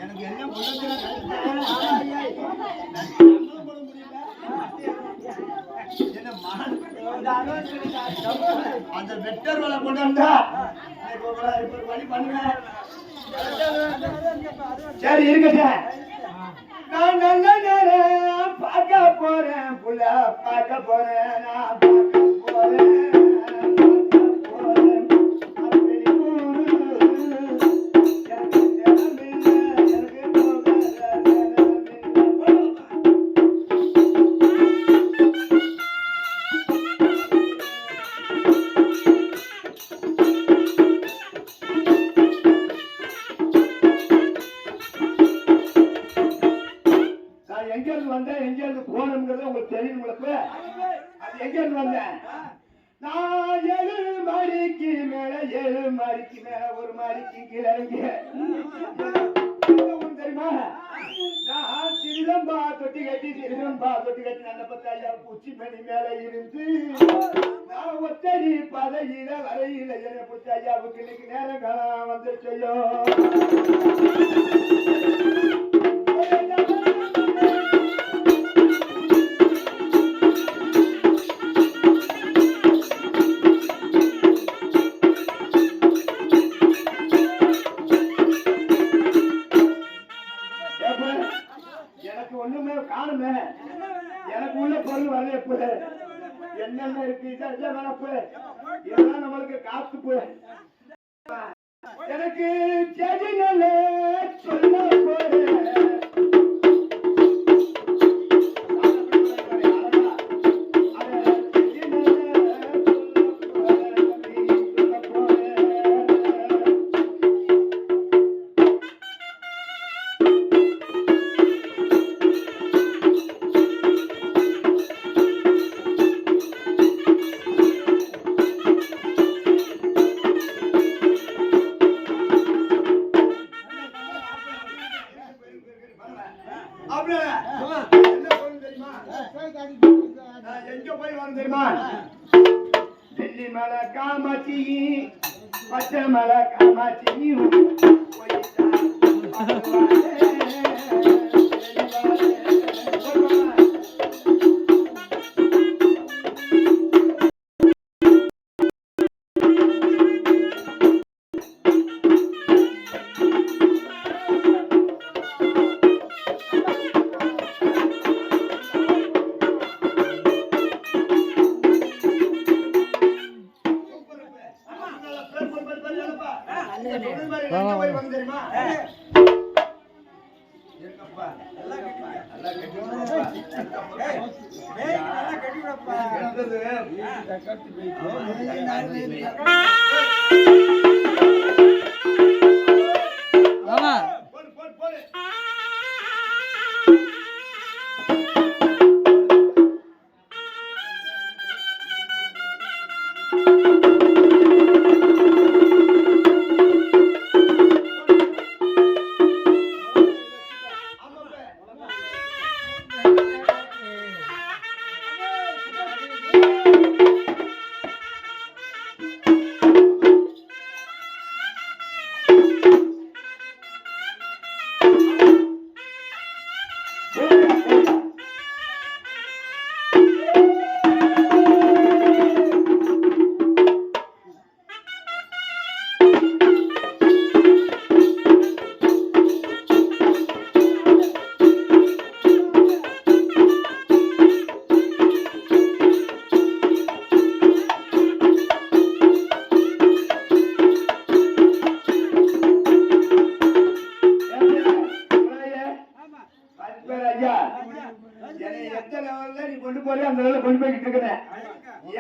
எனக்கு என்ன அந்த வெட்டர் வேலை கொண்டு வந்தா வழி பண்ணுவேன். சரி இருக்கட்ட நான் நல்ல நேரம் பார்க்க போறேன் புள்ள பார்க்க போறேன் நான் பார்க்க போறேன். நான் 7 மணிக்கு மேல 7 மணிக்கு மேல 1 மணிக்கு கீழே தெரியுமா? நான் சிறிதம்பா தொட்டி கட்டி நல்ல பத்தாயா பூச்சி மணி மேல இருந்து நான் ஒத்தடி பதையில வரையில என்ன பூச்சி ஐயாவுக்கு இன்னைக்கு நேரம் காலம் வந்து செய்யும். எனக்கு ஒண்ணுமே காணுமே, எனக்கு உள்ள பொருள் வரல. என்னென்ன இருக்கு இதெல்லாம் நம்மளுக்கு காத்து போய் எனக்கு செடிகள சொல்ல போறேன். எங்க போய் வரும் தெரியுமா? டெல்லி மலை காமாட்சி பச்சை மலை காமாட்சி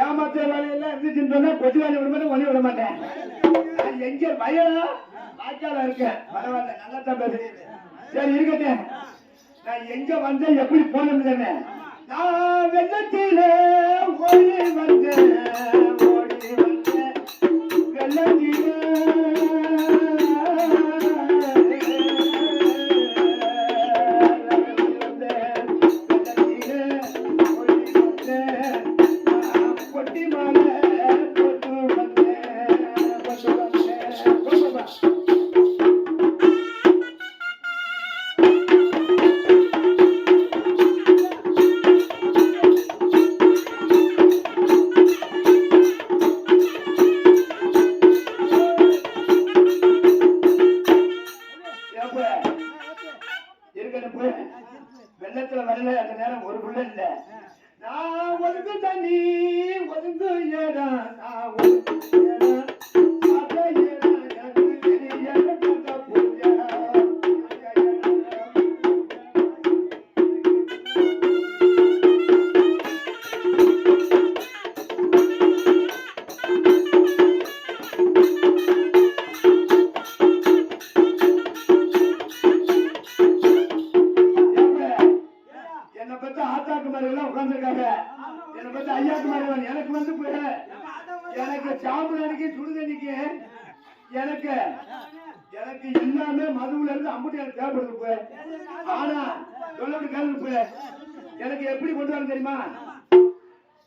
ஏமாத்த வேலையெல்லாம் இருந்துச்சுன்னு சொன்னா கொச்சு வேலை விட ஒண்ணு விட மாட்டேன். எங்க பயம் வாய்க்கால இருக்கேன். பரவாயில்ல, நல்லா தான் பேசுறீங்க. சரி இருக்கட்டேன். நான் எங்க வந்தேன், எப்படி போனேன்னு நான் வெள்ளத்திலே ஓடி வந்தேன் வெள்ளத்திலே கொட்டி மாலை போட்டு வந்தேன் எனக்கு வந்து எனக்கு சாம்பிராணிக்கு சுடுதண்ணிக்கு எனக்கு எனக்கு எல்லாமே மதுவுல இருந்து அம்புட்டி எனக்கு தேவைப்படுது. ஆனா சொல்லு கேள்வி எனக்கு எப்படி கொண்டு வர தெரியுமா?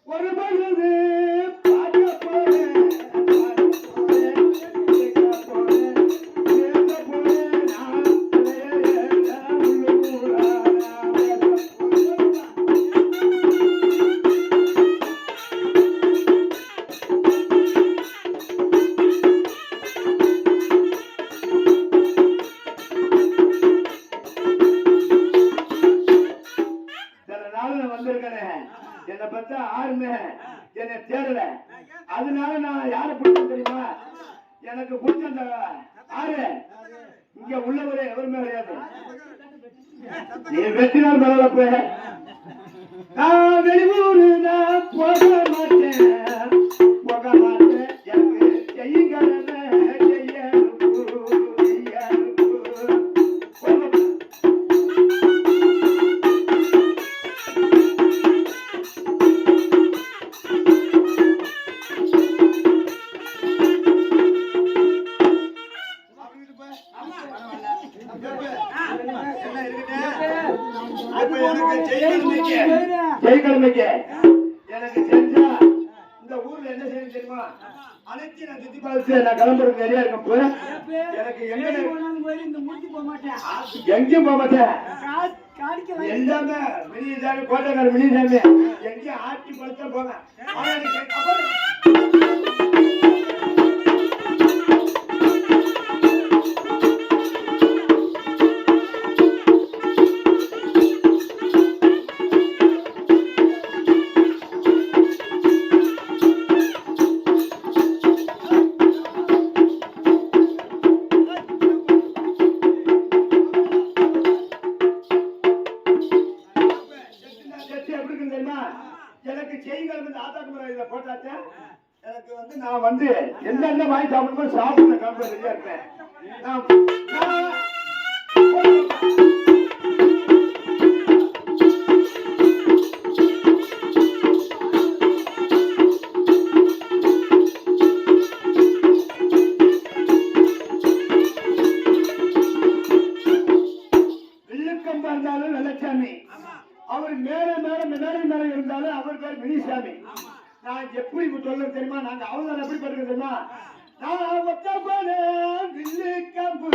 ஒரு பொழுது பார்க்க போறேன் என்னை பத்தி ஆறுமே என்னை தேடல. அதனால நான் யாரை பிடிச்சேன் தெரியுமா? எனக்கு பிடிச்ச அந்த ஆறு இங்க உள்ளவரே எவருமே கிடையாது. நீ வெற்றினால் பரவலப்ப நான் வெளியூரு நான் போக மாட்டேன் போக மாட்டேன். எனக்கு செய்யுங்க எனக்கு செஞ்சா இந்த ஊர்ல என்ன செய்யணும் தெரியுமா? அனைத்து நான் சுத்தி பார்த்து நான் கிளம்புறது நிறைய இருக்கும். எனக்கு எங்கேயும் போக மாட்டேன். எல்லாமே மினிசாமி கோட்டைக்கார மினிசாமி எங்கேயும் ஆட்டி படுத்த போவேன். எனக்கு செய்திகள் ஆத்தாக்கு போட்டாச்சா? எனக்கு வந்து நான் வந்து எந்தெந்த வாங்கி சாப்பிடும்போது சாப்பிட கிளம்ப ரெடியா இருப்பேன். வில்லுக்கம்பா இருந்தாலும் வெள்ளச்சாமி, அவர் மேல மேல மேல மேல இருந்தாலும் அவர் பேர் மினிசாமி. நான் எப்படி சொல்ல தெரியுமா? நாங்க அவதாரம் எப்படி பண்றது தெரியுமா? நான் ஒத்த போல வில்லுக்கம்பு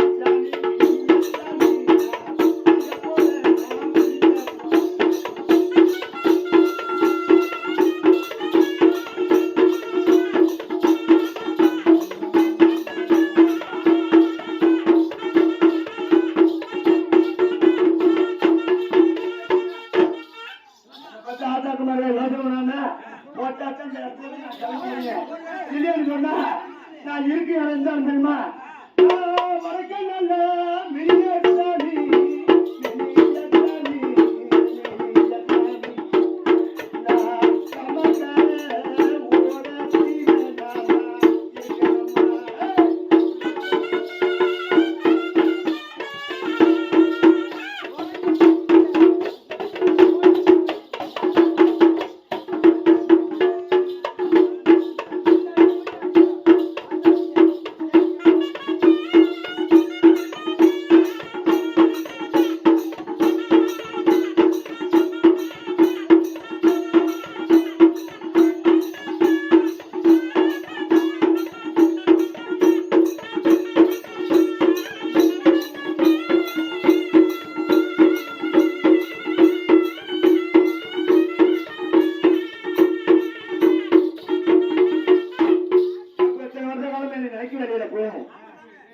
சொன்னா நான் இருக்கு இருந்தாலும் தெரியுமா? வணக்கம் நல்ல மினிசாமி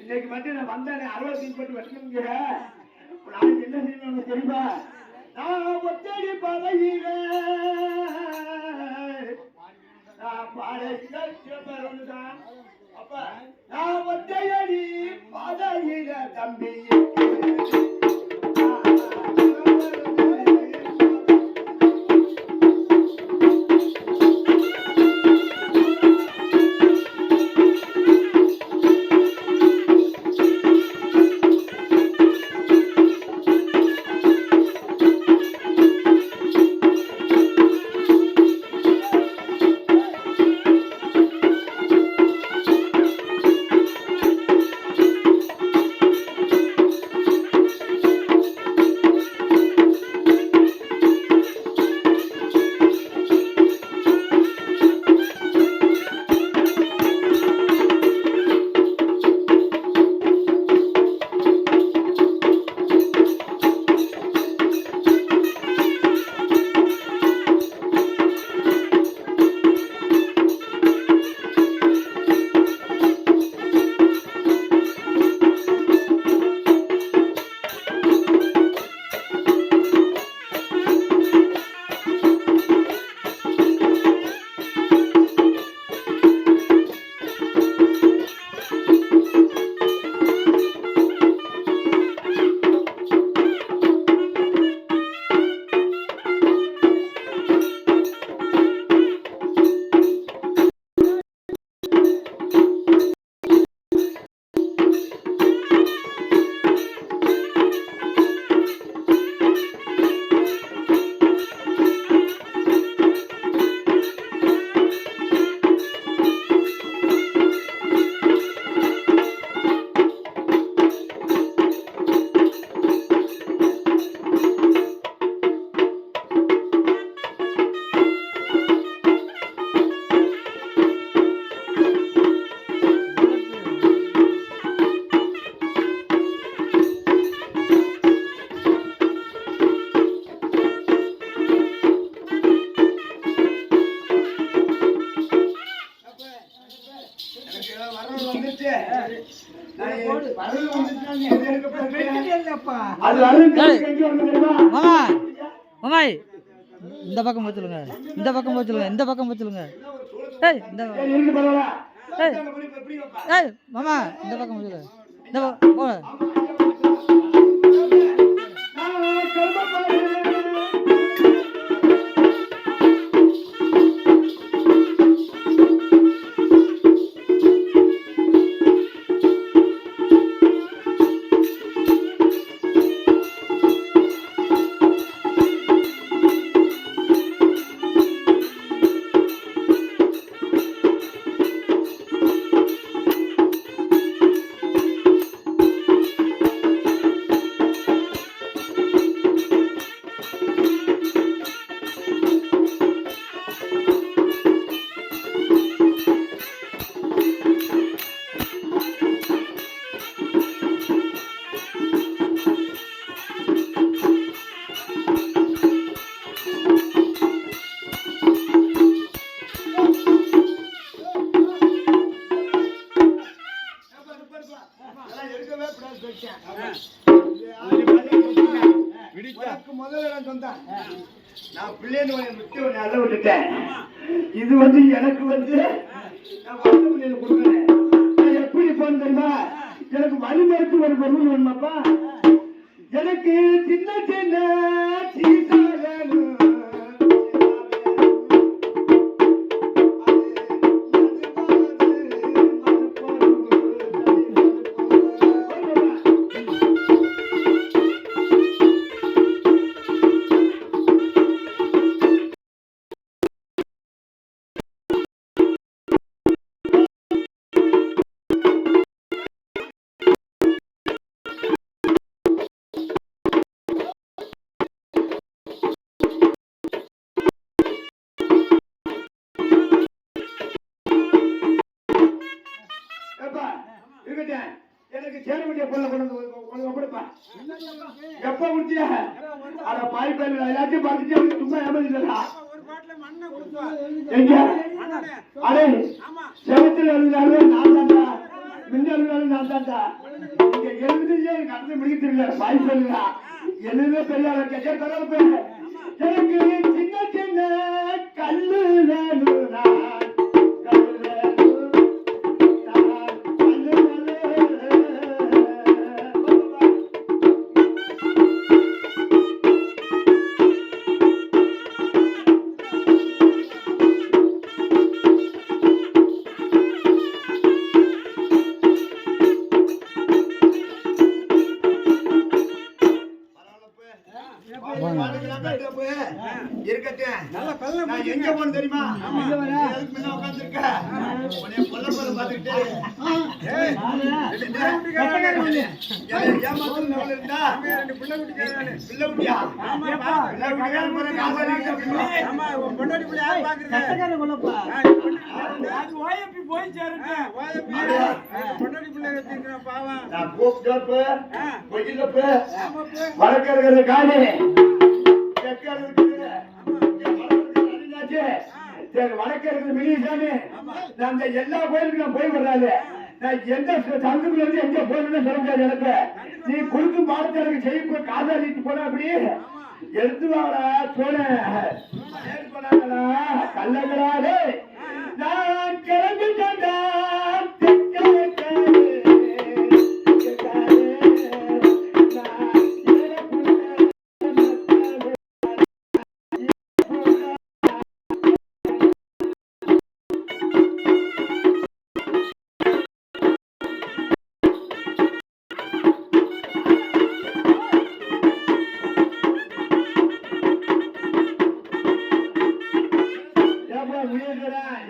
இன்னைக்கு மட்டும் நான் வந்தேன் 60 போட்டு வச்சுங்க. நாளைக்கு என்ன செய்யணும் தெரியுமா? நான் ஒத்தடி பதவியில நான் பாடதான் அப்ப நான் ஒத்தையடி பதவியில தம்பி வரவு வந்துச்சு. வரவு வந்துச்சுன்னா நீ எது எடுக்க போற? அது மாமாய் இந்த பக்கம் போய் சொல்லுங்க, இந்த பக்கம் போய் சொல்லுங்க, இந்த பக்கம் போய் சொல்லுங்க. ஏய் இந்த ஏய் மாமா இந்த பக்கம் போய் சொல்லுங்க, இந்த போ. நான் பிள்ளைன்னு விட்டு நல்ல விட்டுட்டேன். இது வந்து எனக்கு வந்து நான் வந்த பிள்ளைல கொடுக்குறேன். நான் எப்படி போன தெரியுமா? எனக்கு வழிமறுத்து ஒரு பொருள் வேணுமாப்பா. எனக்கு சின்ன சின்ன சீசா வேணும். எனக்கு சேர வேண்டிய பொருளை கொண்டு கொடுப்பா. எப்ப குடிச்சியா? அட பாய் பையன் எல்லாத்தையும் பார்த்துட்டு சும்மா ஏமாதில்லா. எங்க அடே செவத்தில் எழுதினாலும் நான் தாண்டா, மின்ன எழுதினாலும் நான் தாண்டா. இங்க எழுதுனே நடந்து முடிக்க தெரியல. பாய் பையனா எழுதவே தெரியாத கேட்டே பரவாயில்ல. எனக்கு சின்ன சின்ன கல்லு வேணும். எங்க போன தெரியுமா? உட்காந்துருக்க பாத்துக்கிட்டு வளர்க்கிறது காலி வடக்கு மினிசாமி. நான் எல்லா கோயிலுக்கும் நான் போய் வர்றாரு. நான் எந்த சந்துக்குள்ள இருந்து எங்க போயிருந்தேன் சொல்ல முடியாது எனக்கு. நீ கொடுக்கும் பாடத்தை எனக்கு செய்ய காதாடிட்டு போன அப்படி எடுத்து வாடா சொன்னேன். கல்லங்களாலே நான் கிளம்பிட்டா.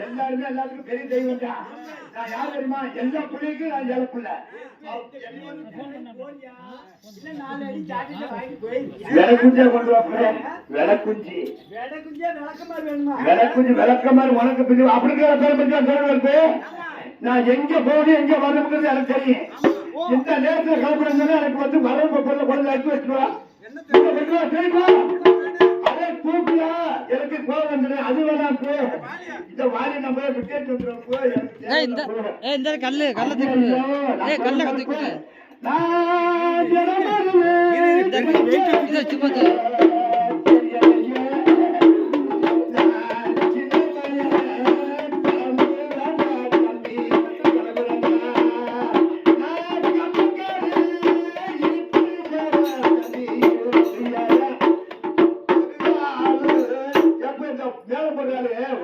எல்லாருமே எல்லாத்துக்கும் பெரிய தெய்வம் தான். நான் யார் தெரியுமா? எல்லா பிள்ளைக்கும் நான் இழப்புல விளக்குஞ்சா கொண்டு வாப்பேன். விளக்குஞ்சி விளக்குஞ்சி விளக்கமாரி உனக்கு பிடிக்கும். அப்படிங்கிற பேர் பற்றி நான் எங்க போகணும் எங்க வரணுங்கிறது எனக்கு தெரியும். இந்த நேரத்தில் கிளம்புறது எனக்கு வந்து வரவு பொருளை கொண்டு வச்சு வச்சுருவா. தூக்கியா எனக்கு கோவம் வந்துடும். அது வேணாம். இந்த வாரி நம்ம விட்டு வந்துடும். எனக்கு இந்த கல்லு தூக்கி கல்ல தூக்கி இதை வச்சு பார்த்து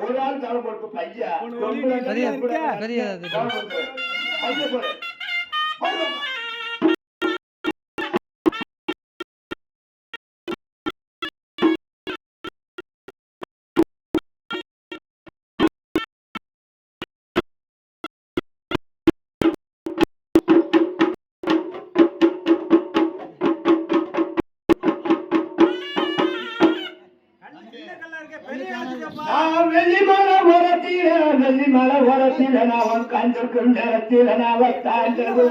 ஒரு ஆள் தலை போட்டு பையா பெரிய வெள்ளிமலை உரத்தில நான் காஞ்சிருக்கும் நேரத்தில் நான் தாண்டது